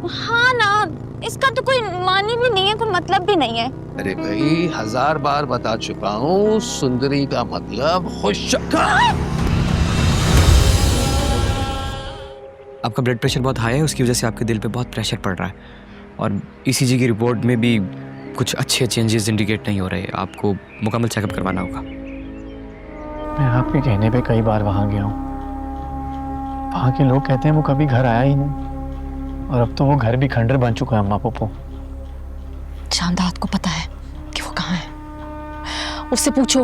हाँ ना, इसका तो कोई मानी भी नहीं है, कोई मतलब भी नहीं है। अरे भाई 1000 बार बता चुका हूँ, सुंदरी का मतलब खुश। आपका ब्लड प्रेशर बहुत हाई है, उसकी वजह से आपके दिल पे बहुत प्रेशर पड़ रहा है और ईसीजी की रिपोर्ट में भी कुछ अच्छे चेंजेस इंडिकेट नहीं हो रहे। आपको मुकम्मल चेकअप करवाना होगा। मैं आपके कहने पे कई बार वहाँ गया हूँ। वहाँ के लोग कहते हैं वो कभी घर आया ही नहीं, और अब तो वो घर भी खंडर बन चुका है। अम्मा पोपो, चांदात को पता है कि वो कहाँ है, उससे पूछो।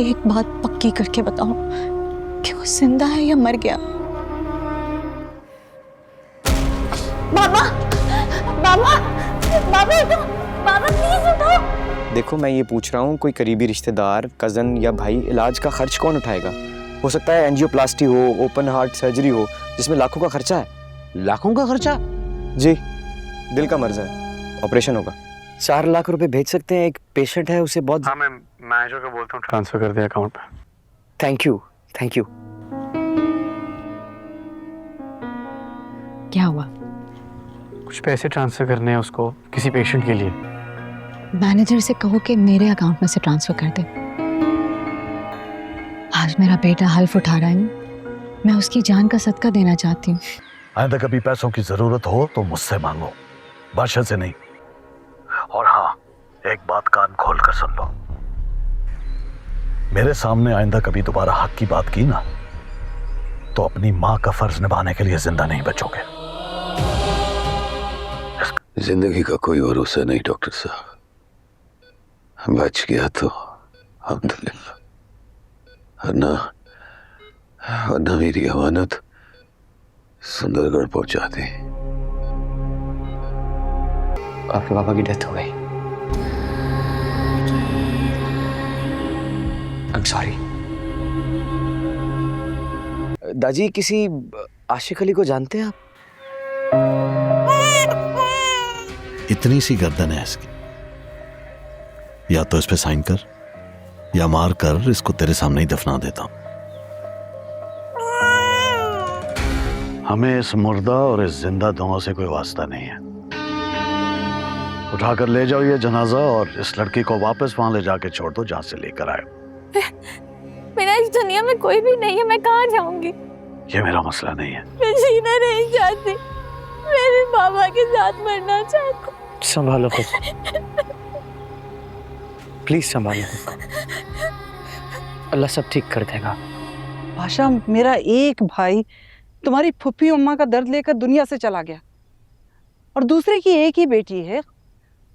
एक बात पक्की करके बताओ कि वो जिंदा है या मर गया। बाबा, बाबा, बाबा उठो, बाबा प्लीज उठो। देखो, मैं ये पूछ रहा हूँ, कोई करीबी रिश्तेदार, कज़न या भाई, इलाज का खर्च कौन उठाएगा? हो सकता है एंजियोप्लास्टी हो, ओपन हार्ट सर्जरी हो, जिसमें लाखों का खर्चा है। लाखों का खर्चा? जी, दिल का मर्ज है, ऑपरेशन होगा। 4 लाख रुपए भेज सकते हैं, एक पेशेंट है उसे बहुत। हाँ, मैं मैनेजर को बोलता हूँ ट्रांसफर कर दे अकाउंट पे। Thank you, thank you. क्या हुआ? कुछ पैसे ट्रांसफर करने हैं उसको, किसी पेशेंट के लिए। मैनेजर से कहो कि मेरे अकाउंट में से ट्रांसफर कर दे। आज मेरा बेटा हल्फ उठा रहा है, मैं उसकी जान का सदका देना चाहती हूँ। आइंदा कभी पैसों की जरूरत हो तो मुझसे मांगो, बादशाह से नहीं। और हाँ, एक बात कान खोल कर सुन लो, मेरे सामने आइंदा कभी दोबारा हक की बात की ना, तो अपनी माँ का फर्ज निभाने के लिए जिंदा नहीं बचोगे। जिंदगी का कोई भरोसा नहीं डॉक्टर साहब, बच गया तो अल्हम्दुलिल्लाह, वरना मेरी अमानत सुंदरगढ़ पहुंचा दी। आपके पापा की डेथ हो गई। I'm sorry। दादी, किसी आशिक अली को जानते हैं आप? इतनी सी गर्दन है इसकी, या तो इस पे साइन कर या मार कर इसको तेरे सामने ही दफना देता हूं। हमें इस मुर्दा और इस जिंदा दोनों से कोई वास्ता नहीं है। उठाकर ले जाओ ये जनाजा और इस लड़की को वापस वहां ले जाके छोड़ दो जहां से लेकर आए। मेरा इस दुनिया में कोई भी नहीं है, मैं कहाँ जाऊंगी? ये मेरा मसला नहीं है। मैं जीना नहीं चाहती, मेरे बाबा के साथ मरना चाहती हूँ। संभालो खुद, प्लीज संभालो खुद। अल्लाह सब ठीक कर देगा। बादशाह, मेरा एक भाई तुम्हारी फुप्पी अम्मा का दर्द लेकर दुनिया से चला गया, और दूसरे की एक ही बेटी है,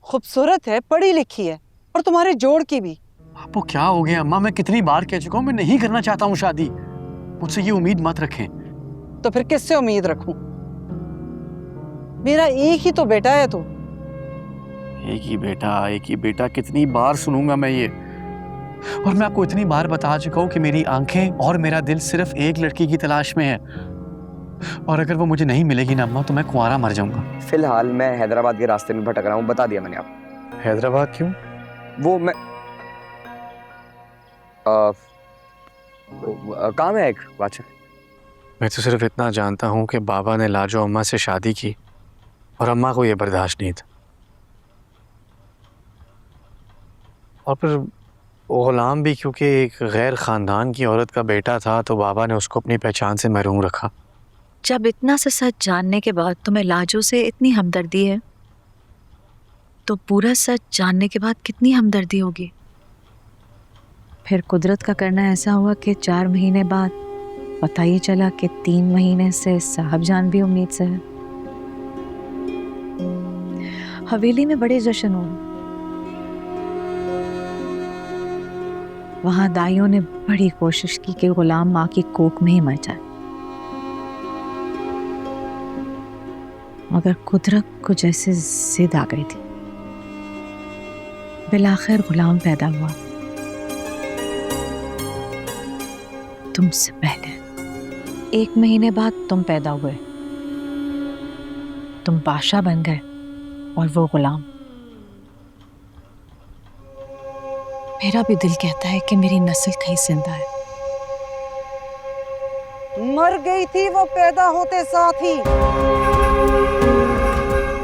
खूबसूरत है, पढ़ी लिखी है, और तुम्हारे जोड़ की भी। आपको क्या हो गया अम्मा? मैं कितनी बार कह चुका हूँ मैं नहीं करना चाहता हूँ शादी। मुझसे ये उम्मीद मत रखें। तो फिर किससे उम्मीद रखूं? मेरा एक ही तो बेटा है तू। एक ही बेटा कितनी बार सुनूंगा मैं ये? और मैं आपको इतनी बार बता चुका हूँ कि मेरी आंखें और मेरा दिल सिर्फ एक लड़की की तलाश में है, और अगर वो मुझे नहीं मिलेगी ना अम्मा, तो मैं कुंवारा मर जाऊंगा। फिलहाल मैं हैदराबाद के रास्ते में भटक रहा हूँ, बता दिया मैंने आपको। हैदराबाद क्यों? वो मैं काम है एक बादशाह। मैं तो सिर्फ इतना जानता हूँ कि बाबा ने लाजो अम्मा से शादी की और अम्मा को ये बर्दाश्त नहीं था, और फिर गुलाम भी क्योंकि एक गैर ख़ानदान की औरत का बेटा था, तो बाबा ने उसको अपनी पहचान से महरूम रखा। जब इतना सा सच जानने के बाद तुम्हें लाजो से इतनी हमदर्दी है, तो पूरा सच जानने के बाद कितनी हमदर्दी होगी? फिर कुदरत का करना ऐसा हुआ कि 4 महीने बाद पता ही चला कि 3 महीने से साहबजान भी उम्मीद से है। हवेली में बड़े जश्न हुए, वहां दाइयों ने बड़ी कोशिश की कि गुलाम माँ की कोख में ही मर जाए, मगर कुदरत को जैसे जिद आ गई थी। बिलाखिर गुलाम पैदा हुआ, तुमसे पहले। 1 महीने बाद तुम पैदा हुए, तुम बादशाह बन गए और वो गुलाम। मेरा भी दिल कहता है कि मेरी नस्ल कहीं जिंदा है। मर गई थी वो पैदा होते साथ ही।